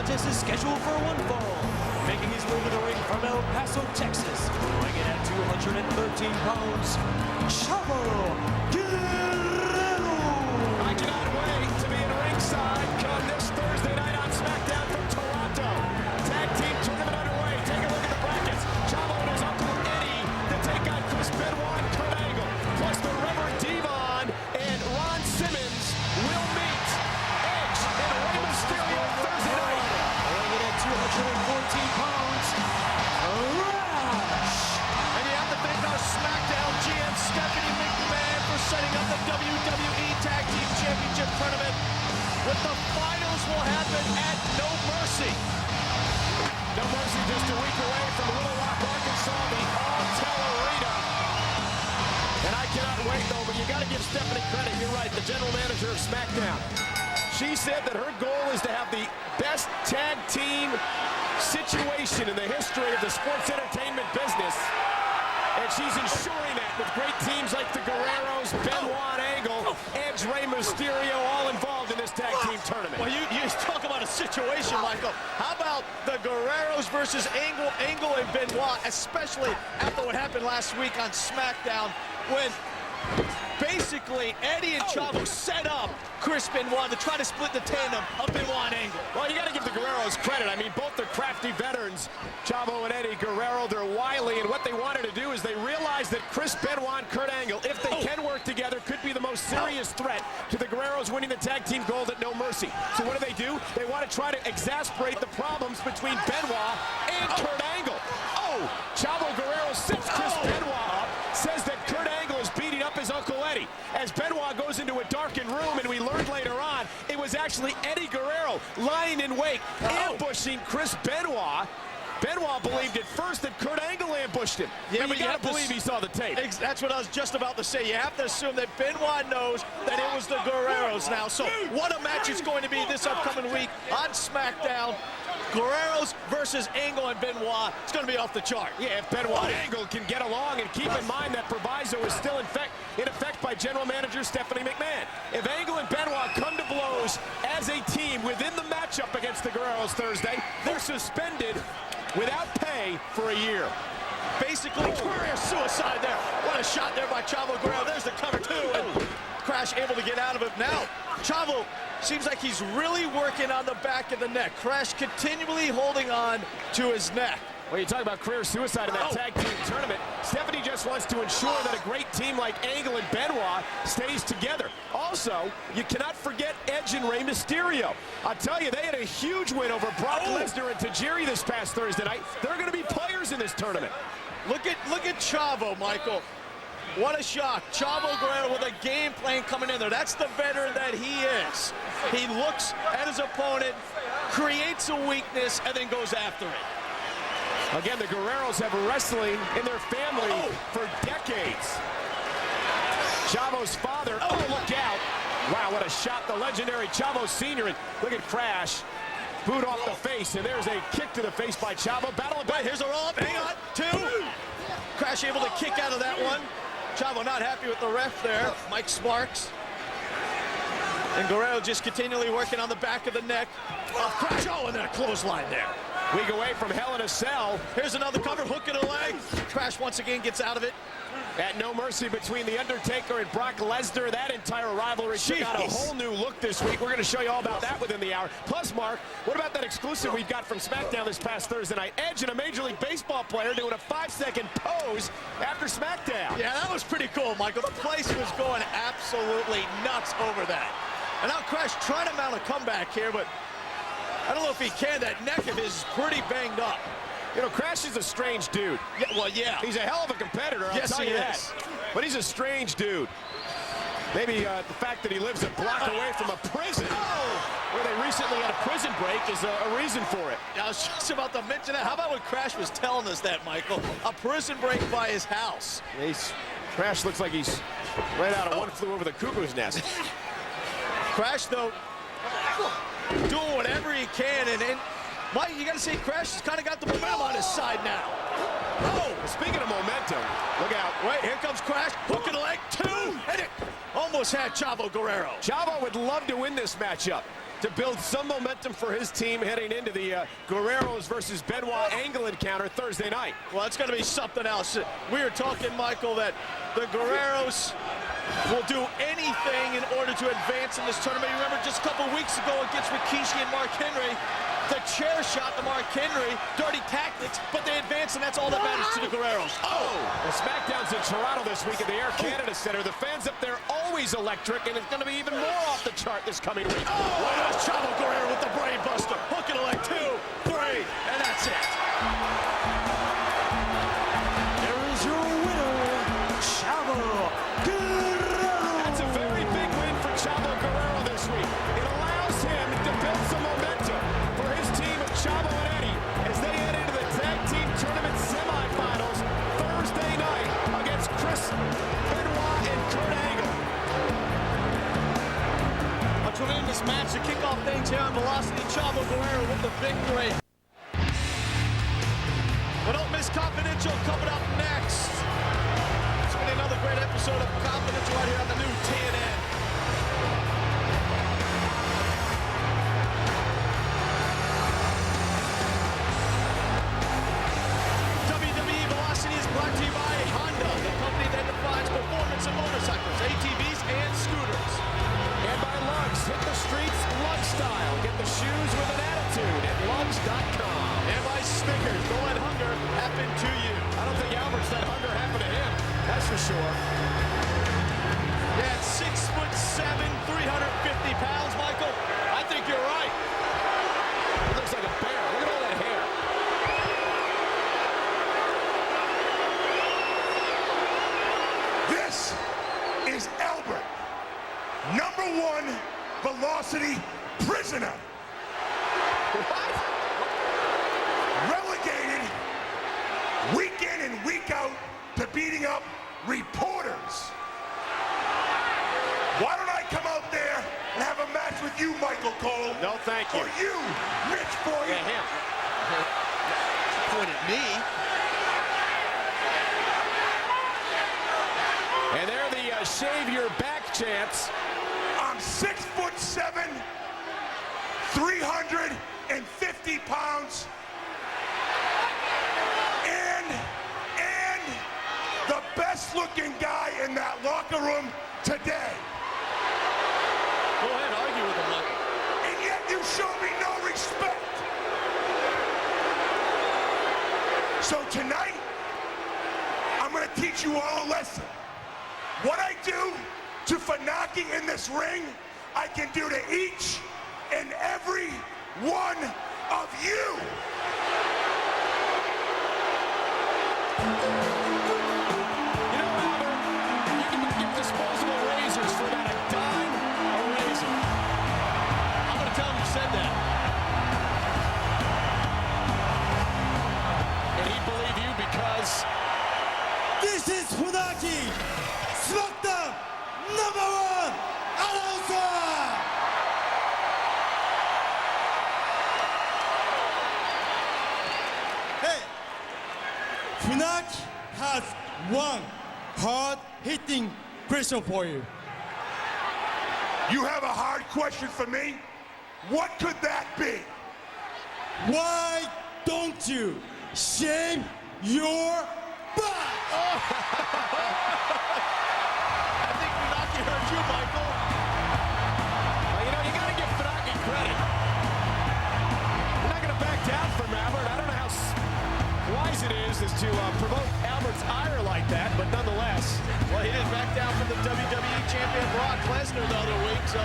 contest is scheduled for one fall. Making his way to the ring from El Paso, Texas, weighing in at 213 pounds, Chavo Guerrero. I cannot wait to be in ringside come this Thursday night on SmackDown from Toronto. Tag team tournament underway. Take a look at the brackets. Chavo and his Uncle Eddie to take on Chris Benoit and Kurt Angle. Plus the Reverend Devon and Ron Simmons will meet Edge and Rey Mysterio Thursday night. Weighing in at 214 pounds, Rush. And you have to thank our SmackDown GM Stephanie McMahon for setting up the WWE Tag Team Championship Tournament. With the finals will happen at No Mercy. No Mercy just a week away from Little Rock, Arkansas, the Alltel Arena. And I cannot wait, though, but you got to give Stephanie credit. You're right, the general manager of SmackDown. She said that her goal is to have the best tag team situation in the history of the sports entertainment business. And she's ensuring that with great teams like the Guerreros, Benoit, Angle, Edge, Rey Mysterio, all involved in this tag team tournament. Well, you talk about a situation, Michael. How about the Guerreros versus Angle and Benoit, especially after what happened last week on SmackDown when basically Eddie and Chavo set up Chris Benoit to try to split the tandem of Benoit and Angle. Well, you got to give the Guerreros credit. I mean, both are crafty veterans, Chavo and Eddie Guerrero. They're wily, and what they wanted to do is they realized that Chris Benoit and Kurt Angle, if they can work together, could be the most serious threat to the Guerreros winning the tag team gold at No Mercy. So what do? They want to try to exasperate the problems between Benoit and Kurt Angle. Oh, Chavo Guerrero sits Chris Benoit up, says that Kurt Angle is beating up his Uncle Eddie. As Benoit goes into a darkened room, and we learned later on, it was actually Eddie Guerrero lying in wait, ambushing Chris Benoit. Benoit believed at first that Kurt Angle ambushed him. Yeah, but you got to believe he saw the tape. That's what I was just about to say. You have to assume that Benoit knows that it was the Guerreros now. So what a match it's going to be this upcoming week on SmackDown. Guerreros versus Angle and Benoit. It's going to be off the chart. Yeah, if Benoit and Angle can get along, and keep in mind that proviso is still in effect by General Manager Stephanie McMahon. If Angle and Benoit come to blows as a team within the matchup against the Guerreros Thursday, they're suspended without pay for a year. Basically, career suicide there. What a shot there by Chavo Guerrero. There's the cover, too. And Crash able to get out of it. Now, Chavo seems like he's really working on the back of the neck. Crash continually holding on to his neck. Well, you talk about career suicide in that tag team tournament. Stephanie just wants to ensure that a great team like Angle and Benoit stays together. Also, you cannot forget Edge and Rey Mysterio. I'll tell you, they had a huge win over Brock Lesnar and Tajiri this past Thursday night. They're going to be players in this tournament. Look at Chavo, Michael. What a shock. Chavo Guerrero with a game plan coming in there. That's the veteran that he is. He looks at his opponent, creates a weakness, and then goes after it. Again, the Guerreros have wrestling in their family for decades. Chavo's father, look out. Wow, what a shot, the legendary Chavo Sr. And look at Crash. Boot off the face, and there's a kick to the face by Chavo. Battle of Here's a roll up, hang on, two. Crash able to kick out of that one. Chavo not happy with the ref there. Mike Sparks. And Guerrero just continually working on the back of the neck of Crash. Oh, and then a clothesline there. Week away from Hell in a Cell. Here's another cover, hook in the leg. Crash once again gets out of it. At No Mercy between The Undertaker and Brock Lesnar, that entire rivalry got a whole new look this week. We're going to show you all about that within the hour. Plus, Mark, what about that exclusive we've got from SmackDown this past Thursday night? Edge and a Major League Baseball player doing a 5-second pose after SmackDown. Yeah, that was pretty cool, Michael. The place was going absolutely nuts over that. And now Crash trying to mount a comeback here, but I don't know if he can. That neck of his is pretty banged up. You know, Crash is a strange dude. Yeah, well, yeah. He's a hell of a competitor, I'll tell you that. But he's a strange dude. Maybe the fact that he lives a block away from a prison, where they recently had a prison break, is a reason for it. I was just about to mention that. How about when Crash was telling us that, Michael? A prison break by his house. Crash looks like he's right out of One Flew Over the Cuckoo's Nest. Crash, though, doing whatever he can, and Mike, you got to say Crash has kind of got the momentum on his side now. Speaking of momentum, look out. Wait, here comes Crash, hook in the leg, two, and it almost had Chavo Guerrero. Chavo would love to win this matchup. to build some momentum for his team heading into the Guerreros versus Benoit Angle encounter Thursday night. Well, it's going to be something else. We were talking, Michael, that the Guerreros will do anything in order to advance in this tournament. You remember just a couple weeks ago against Rikishi and Mark Henry, the chair shot to Mark Henry, dirty tactics, but they advance, and that's all that matters to the Guerreros. Oh! The SmackDown's in Toronto this week at the Air Canada Center. The fans up there always electric, and it's going to be even more off the chart this coming week. Oh! There's Chavo Guerrero with the brain buster. Hook it like 2, 3, and that's it. There is your winner, Chavo Guerrero. That's a very big win for Chavo Guerrero this week. It allows him to build some momentum for his team of Chavo and Eddie as they head into the Tag Team Tournament semifinals Thursday night against Chris Benoit and Kurt Angle. A tremendous match to kick off things here on Velocity. Chavo Guerrero with the victory. But don't miss Confidential coming up next. It's been another great episode of Confidential right here on the new TNN. WWE Velocity is brought to you by Honda, the company that defines performance in motorcycles, ATVs, and scooters. And by Lugs, hit the streets Lug style. Get the shoes with an attitude at lugs.com. And by Snickers, don't let hunger happen to you. I don't think Albert's let hunger happen to him, that's for sure. Yeah, 6'7", 350 pounds, Michael. I think you're right. He looks like a bear. Look at all that hair. This is Albert, #1 Velocity prisoner. What? Relegated week in and week out to beating up reporters. Why don't I come out there and have a match with you, Michael Cole? No, thank you. Or you, Rich Boy. Yeah, him. Point at me. And they're the shave your back chants. I'm 6'7", 350 pounds, and the best looking guy in that locker room today. Go ahead, argue with him, Michael. And yet you show me no respect. So tonight, I'm gonna teach you all a lesson. What I do to Funaki in this ring, I can do to each and every one of you. You know, Albert, you can get disposable razors for about a dime a razor. I'm going to tell him you said that. And he'd believe you because This is Funaki, SmackDown #1 announcer! Hey, Funaki has one hard-hitting question for you. You have a hard question for me? What could that be? Why don't you shave your butt? I think Funaki hurt you, Michael. well, you know, you got to give Funaki credit. You're not going to back down from Albert. I don't know how wise it is to provoke Albert's ire like that, but nonetheless. Well, he didn't back down from the WWE champion Brock Lesnar the other week, so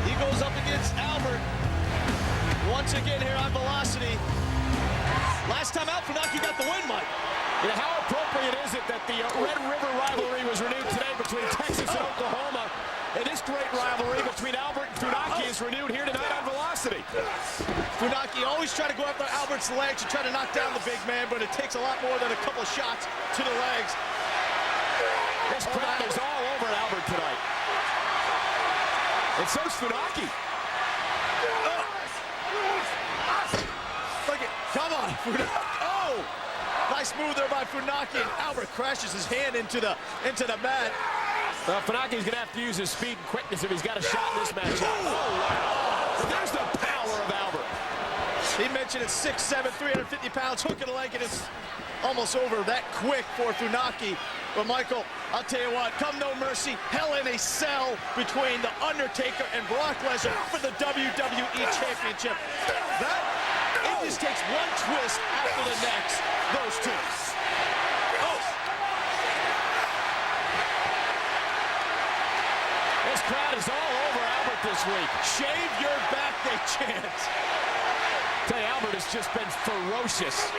he goes up against Albert once again here on Velocity. Last time out, Funaki got the win, Mike. You know, how appropriate is it that the Red River rivalry was renewed today between Texas and Oklahoma, and this great rivalry between Albert and Funaki is renewed here tonight on Velocity. Funaki always try to go after Albert's legs and try to knock down the big man, but it takes a lot more than a couple shots to the legs. This crowd is all over Albert tonight. And so's Funaki. Look it, come on, Funaki. Oh! Nice move there by Funaki, and Albert crashes his hand into the mat. Well, Funaki's going to have to use his speed and quickness if he's got a shot in this matchup. Oh, wow. There's the power of Albert. He mentioned it's 6'7", 350 pounds, hooking a leg, and it's almost over that quick for Funaki. But Michael, I'll tell you what, come no mercy, hell in a cell between The Undertaker and Brock Lesnar for the WWE Championship. It just takes one twist after the next, those two. Oh. This crowd is all over Albert this week. Shave your back, they chant. Tell you, Albert has just been ferocious.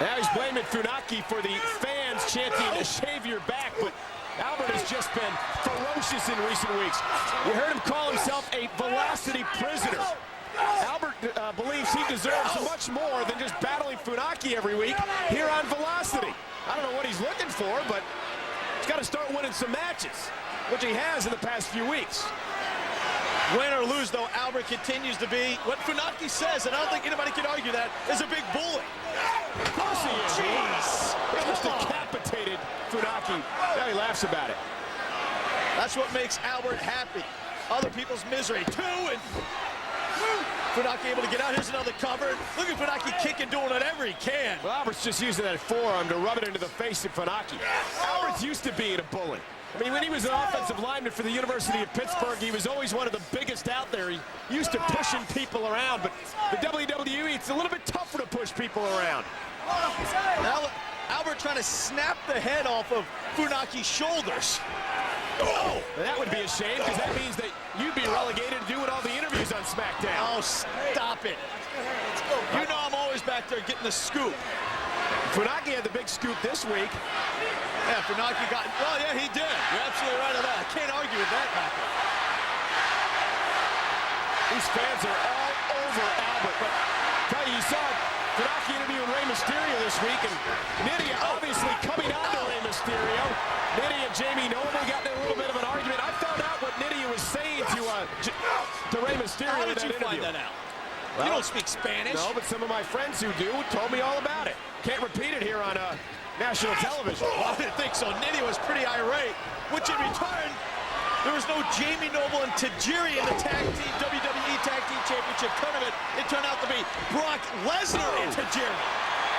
Now he's blaming Funaki for the fans chanting to shave your back, but Albert has just been ferocious in recent weeks. You heard him call himself a Velocity prisoner. Albert believes he deserves much more than just battling Funaki every week here on Velocity. I don't know what he's looking for, but he's got to start winning some matches, which he has in the past few weeks. Win or lose, though, Albert continues to be what Funaki says, and I don't think anybody can argue that, is a big bully. Of course he is. Jeez. He almost decapitated Funaki. Now he laughs about it. That's what makes Albert happy. Other people's misery. Two, and Funaki able to get out. Here's another cover. Look at Funaki kicking, doing whatever he can. Well, Albert's just using that forearm to rub it into the face of Funaki. Albert's used to being a bully. I mean, when he was an offensive lineman for the University of Pittsburgh, he was always one of the biggest out there. He used to pushing people around, but the WWE, it's a little bit tougher to push people around. Now, Albert trying to snap the head off of Funaki's shoulders. Oh! That would be a shame, because that means that you'd be relegated to doing all the interviews on SmackDown. Oh, stop it. You know I'm always back there getting the scoop. Funaki had the big scoop this week. Yeah, Funaki got, well, yeah, he did. You're absolutely right on that. I can't argue with that, Michael. These fans are all over Albert, but tell you saw Funaki interviewing Rey Mysterio this week, and Nidia obviously coming on to Rey Mysterio. Nidia and Jamie Noble got in a little bit of an argument. I found out what Nidia was saying to Rey Mysterio. How did you find that out? Well, you don't speak Spanish. No, but some of my friends who do told me all about it. Can't repeat it here on national television. Well, I didn't think so. Nidia was pretty irate, which in return, there was no Jamie Noble and Tajiri in the WWE Tag Team Championship tournament. It turned out to be Brock Lesnar and Tajiri.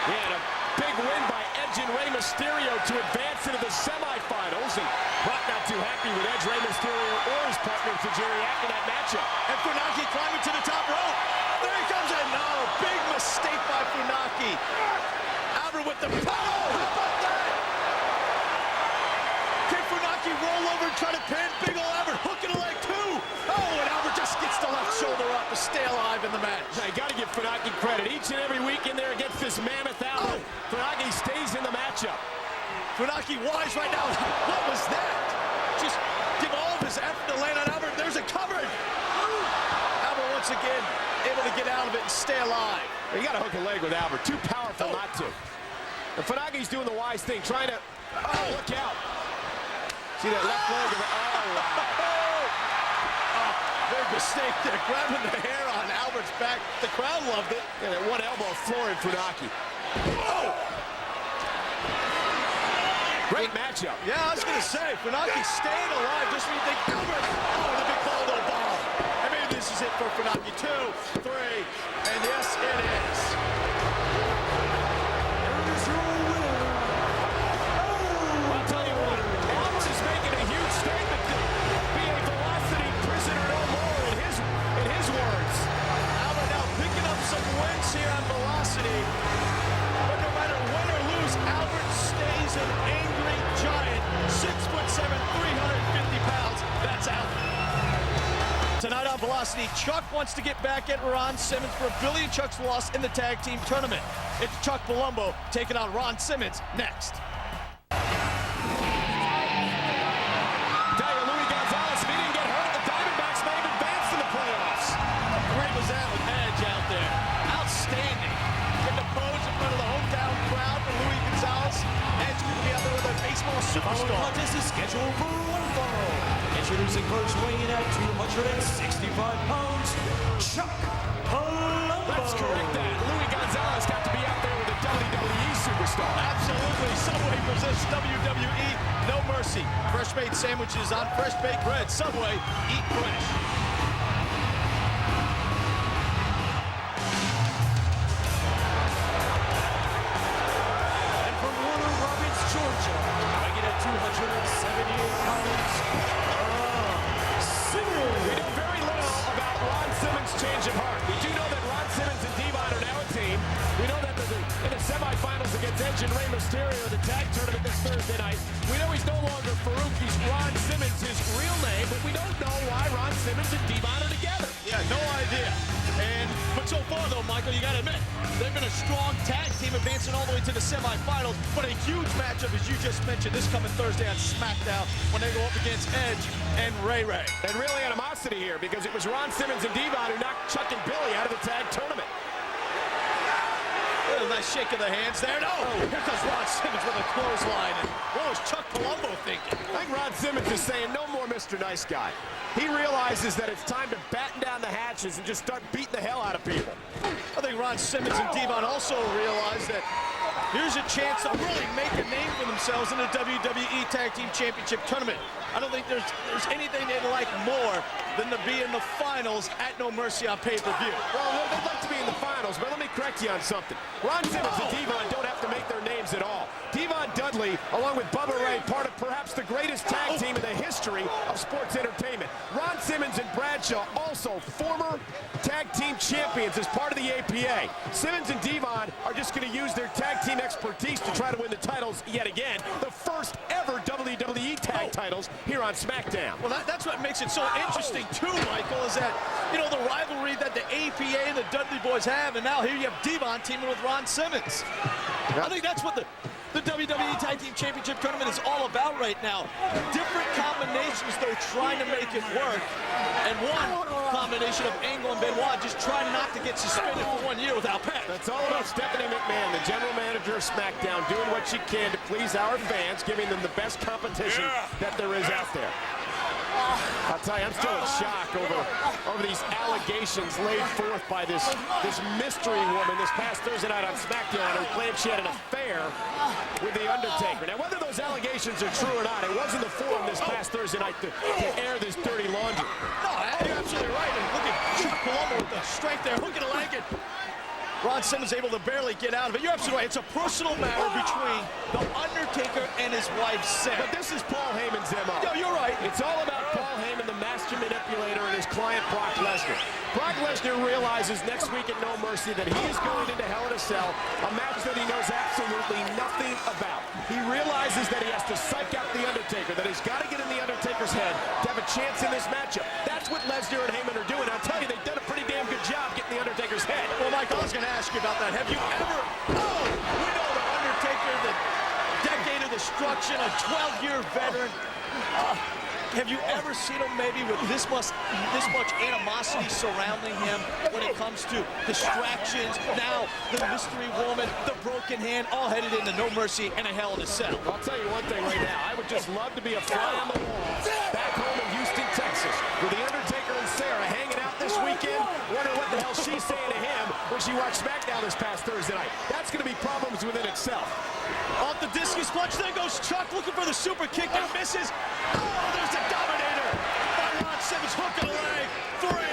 Yeah, and a big win by Edge and Rey Mysterio to advance into the semifinals. And Brock not too happy with Edge, Rey Mysterio, or his partner Tajiri after that matchup. And Funaki climbing to the top rope. There he comes in. No, big mistake by Funaki. Albert with the power. How about that? Can Funaki roll over and try to pin big ol' Albert? Hooking a leg too. Oh, and Albert just gets the left shoulder up to stay alive in the match. Now, you got to give Funaki credit. Each and every week in there against this mammoth Albert, Funaki stays in the matchup. Funaki wise right now. What was that? Just give all of his effort to land on Albert. There's a cover. Albert once again able to get out of it and stay alive. You got to hook a leg with Albert. Too powerful not to. And Funaki's doing the wise thing, trying to. Oh, look out! See that left leg of it? Oh, wow. Big mistake there, grabbing the hair on Albert's back. The crowd loved it. And that one elbow flooring Funaki. Oh! Great matchup. Yeah, I was going to say, Funaki staying alive just when you think Albert. Oh, the big Baldo bomb. And maybe this is it for Funaki. 2, 3, and yes, it is. I'll tell you what, Albert is making a huge statement to be a Velocity prisoner no more, in his words. Albert now picking up some wins here on Velocity. But no matter win or lose, Albert stays an angry giant. 6'7", 350 pounds. That's Albert. Tonight on Velocity, Chuck wants to get back at Ron Simmons for Billy and Chuck's loss in the tag team tournament. It's Chuck Palumbo taking on Ron Simmons next. Great was that with Edge out there. Outstanding. Getting the pose in front of the hometown crowd for Luis Gonzalez. Edge going to be out there with a baseball The following superstar. contest is scheduled for one fall. Introducing first, weighing in at 265 pounds, Chuck Palumbo. Let's correct that. Luis Gonzalez got to be out there with a WWE superstar. Absolutely. Subway presents this WWE No Mercy. Fresh made sandwiches on fresh baked bread. Subway, eat fresh. And from Warner Robins, Georgia, weighing at 278 pounds, Simmons. We know very little about Ron Simmons' change of heart. We do know that Ron Simmons and Devon are now a team. We know that in the semifinals against Edge and Rey Mysterio, the tag tournament this Thursday night, we know he's no longer Farouk. He's Ron Simmons, his real name, but we don't know why Ron Simmons and Devon are together. Yeah, no idea. But so far, though, Michael, you got to admit, they've been a strong tag team advancing all the way to the semifinals. But a huge matchup, as you just mentioned, this coming Thursday on SmackDown when they go up against Edge and Ray. And really animosity here because it was Ron Simmons and Devon who knocked Chuck and Billy out of the tag tournament. A nice shake of the hands there. No! Here comes Ron Simmons with a clothesline. And what was Chuck Palumbo thinking? I think Ron Simmons is saying no more Mr. Nice Guy. He realizes that it's time to batten down the hatches and just start beating the hell out of people. I think Ron Simmons and Devon also realize that here's a chance to really make a name for themselves in the WWE Tag Team Championship Tournament. I don't think there's anything they'd like more than to be in the finals at No Mercy on pay-per-view. Well, they'd like to be in the finals, but let me correct you on something. Ron Simmons and Devon don't have to make their names at all. Devon Dudley, along with Bubba Ray, part of perhaps the greatest tag team in the history of sports entertainment. Ron Simmons and Bradshaw, also former tag team champions as part of the APA. Simmons and Devon are just going to use their tag team expertise to try to win the titles yet again. The first ever WWE tag titles here on SmackDown. Well, that's what makes it so interesting, too, Michael, is that, you know, the rivalry that the APA and the Dudley Boys have, and now here you have Devon teaming with Ron Simmons. I think that's what the WWE Tag Team Championship Tournament is all about right now. Different combinations, though, trying to make it work. And one combination of Angle and Benoit just trying not to get suspended for 1 year without pay. That's all about Stephanie McMahon, the general manager of SmackDown, doing what she can to please our fans, giving them the best competition that there is out there. I'll tell you, I'm still in shock over these allegations laid forth by this mystery woman this past Thursday night on SmackDown who claimed she had an affair with The Undertaker. Now, whether those allegations are true or not, it wasn't the forum this past Thursday night to air this dirty laundry. No, you're absolutely right. And look at Chuck Palumbo with the strength there, hooking a leg. Ron Simmons able to barely get out of it. You're absolutely right. It's a personal matter between The Undertaker and his wife, Sarah. But this is Paul Heyman's MO. No, you're right. It's all about Paul Heyman, the master manipulator, and his client, Brock Lesnar. Brock Lesnar realizes next week at No Mercy that he is going into Hell in a Cell, a match that he knows absolutely nothing about. He realizes that he has to psych out The Undertaker, that he's got to get in The Undertaker's head to have a chance in this matchup. That's what Lesnar and Heyman are doing. I'll tell you, they've done a pretty damn good job getting The Undertaker's head. Well, Michael, I was going to ask you about that. Have you ever, we know The Undertaker, the decade of destruction, a 12-year veteran. Have you ever seen him maybe with this much animosity surrounding him when it comes to distractions? Now, the mystery woman, the broken hand, all headed into No Mercy and a Hell in a Cell. I'll tell you one thing right now. I would just love to be a fly on the wall back home in Houston, Texas, with The Undertaker and Sarah hanging out this weekend, wondering what the hell she's saying to him when she watched SmackDown this past Thursday night. That's going to be problems within itself. Off the discus punch, there goes Chuck looking for the super kick that misses. Oh, there's the Dominator by Ron Simmons, hooking a leg for a